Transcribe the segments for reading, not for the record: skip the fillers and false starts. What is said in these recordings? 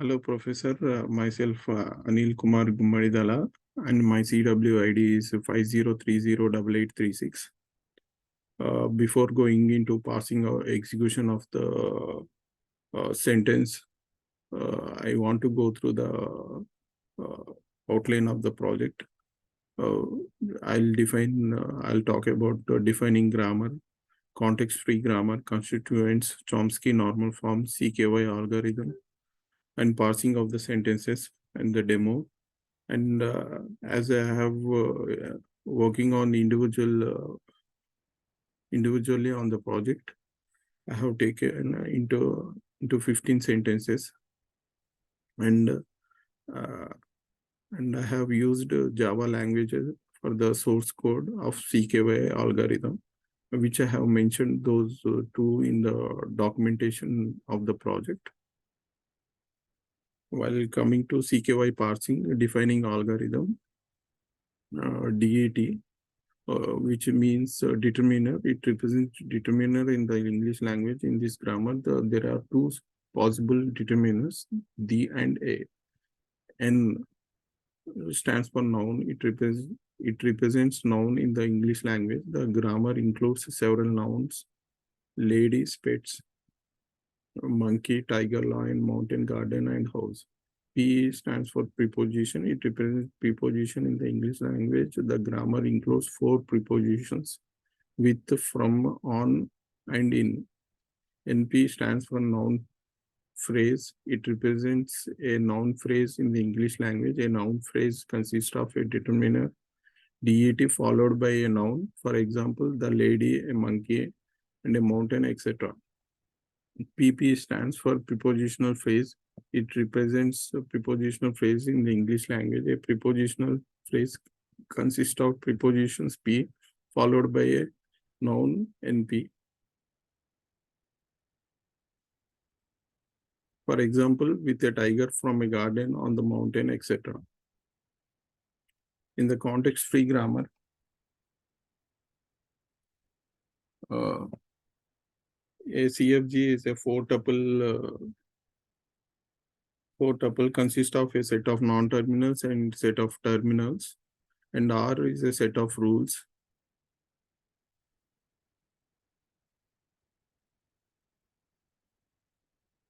Hello, Professor. Myself, Anil Kumar Gumaridala, and my CWID is 50308836. Before going into passing or execution of the sentence, I want to go through the outline of the project. Uh, I'll talk about defining grammar, context-free grammar, constituents, Chomsky normal form, CKY algorithm, and parsing of the sentences and the demo. And as I have working on individually on the project, I have taken into 15 sentences, and uh, and I have used Java languages for the source code of CKY algorithm, which I have mentioned those two in the documentation of the project. While coming to CKY parsing, defining algorithm, DAT, which means determiner. It represents determiner in the English language. In this grammar, there are two possible determiners, the and a. N stands for noun. It represents noun in the English language. The grammar includes several nouns: lady, pets, monkey, tiger, lion, mountain, garden, and house. P stands for preposition. It represents preposition in the English language. The grammar includes four prepositions: with, from, on, and in. NP stands for noun phrase. It represents a noun phrase in the English language. A noun phrase consists of a determiner, DET followed by a noun. For example, the lady, a monkey, and a mountain, etc. PP stands for prepositional phrase. It represents a prepositional phrase in the English language. A prepositional phrase consists of prepositions P followed by a noun NP. For example, with a tiger from a garden on the mountain, etc. In the context-free grammar, a CFG is a four tuple consists of a set of non-terminals and set of terminals, and R is a set of rules.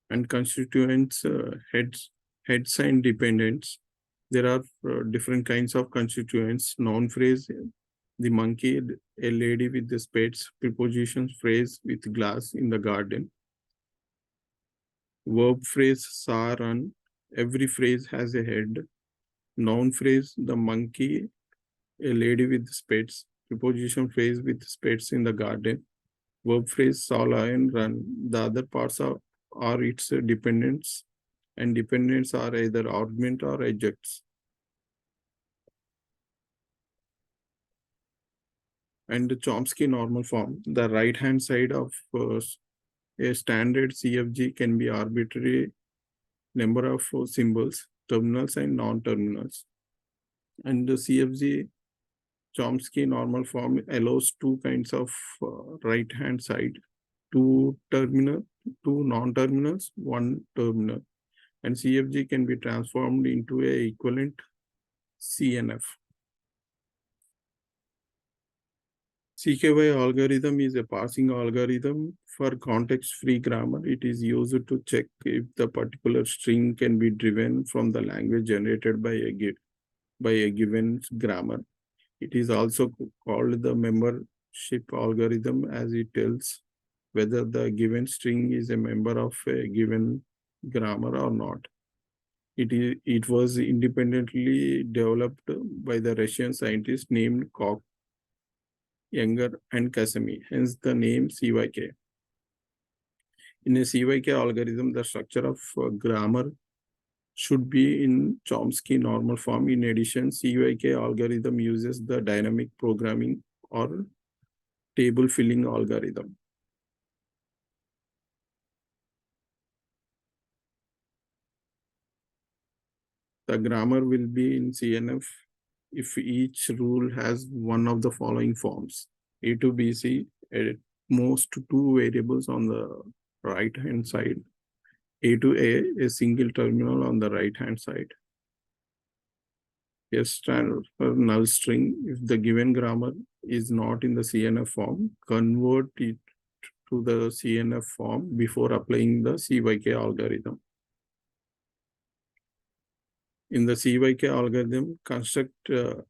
And constituents, heads and dependents. There are different kinds of constituents. Noun phrase, the monkey, a lady with the spades. Preposition phrase, with glass in the garden. Verb phrase, saw, run. Every phrase has a head. Noun phrase, the monkey, a lady with spades. Preposition phrase, with spades in the garden. Verb phrase, saw, lion, run. The other parts are its dependents, and dependents are either augment or adjuncts. And the Chomsky normal form, the right-hand side of a standard CFG can be arbitrary number of symbols, terminals and non-terminals. And the CFG Chomsky normal form allows two kinds of right-hand side, two non-terminals, one terminal. And CFG can be transformed into a equivalent CNF. CKY algorithm is a parsing algorithm for context-free grammar. It is used to check if the particular string can be driven from the language generated by a given grammar. It is also called the membership algorithm, as it tells whether the given string is a member of a given grammar or not. It was independently developed by the Russian scientist named Koch, Younger, and Kasemi, hence the name CYK. In a CYK algorithm, the structure of grammar should be in Chomsky normal form. In addition, CYK algorithm uses the dynamic programming or table filling algorithm. The grammar will be in CNF if each rule has one of the following forms: A to BC, at most two variables on the right-hand side, A to A single terminal on the right-hand side. A standard for null string, if the given grammar is not in the CNF form, convert it to the CNF form before applying the CYK algorithm. In the CYK algorithm, construct a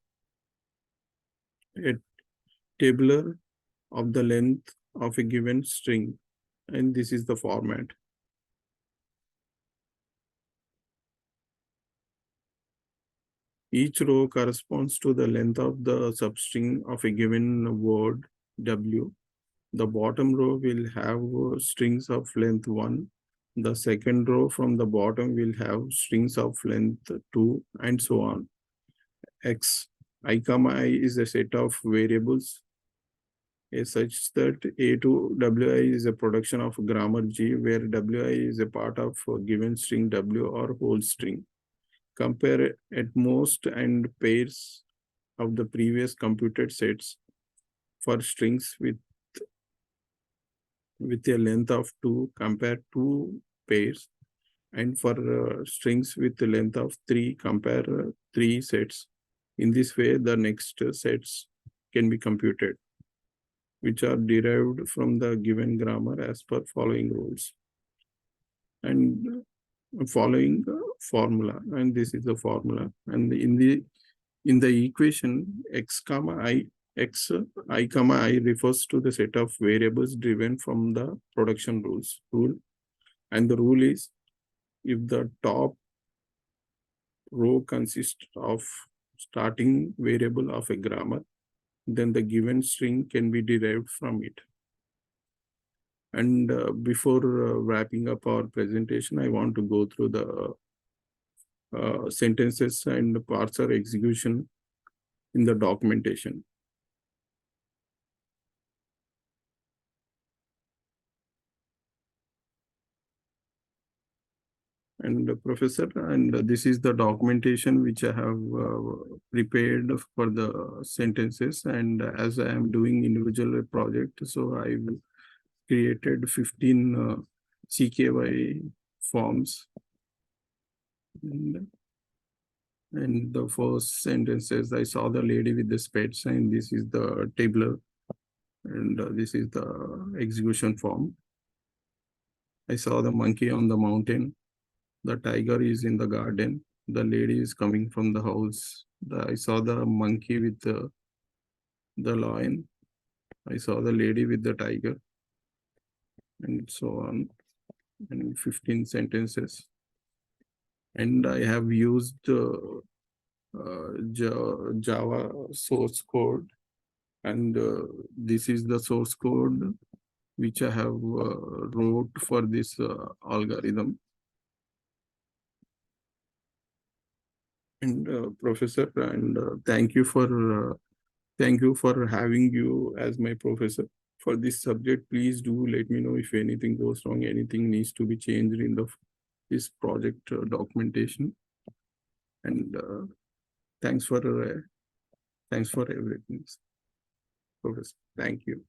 tabular of the length of a given string, and this is the format. Each row corresponds to the length of the substring of a given word W. The bottom row will have strings of length 1. The second row from the bottom will have strings of length 2, and so on. X, I comma I is a set of variables such that A to WI is a production of grammar G, where WI is a part of a given string W or whole string. Compare at most and pairs of the previous computed sets for strings with a length of 2, compare 2 pairs, and for strings with the length of 3, compare 3 sets. In this way, the next sets can be computed, which are derived from the given grammar as per following rules and following formula. And this is the formula. And in the equation x comma I refers to the set of variables driven from the production rule, and the rule is if the top row consists of starting variable of a grammar, then the given string can be derived from it. And before wrapping up our presentation, I want to go through the sentences and parser execution in the documentation. And Professor, and this is the documentation which I have prepared for the sentences. And as I am doing individual project, so I've created 15 CKY forms. And the first sentence says, I saw the lady with the spades, and this is the tabular, and this is the execution form. I saw the monkey on the mountain. The tiger is in the garden. The lady is coming from the house. I saw the monkey with the lion. I saw the lady with the tiger, and so on. And 15 sentences. And I have used Java source code, and this is the source code which I have wrote for this algorithm. And Professor, and thank you for having you as my professor for this subject. Please do let me know if anything goes wrong, anything needs to be changed in this project documentation. And thanks for everything, Professor. Thank you.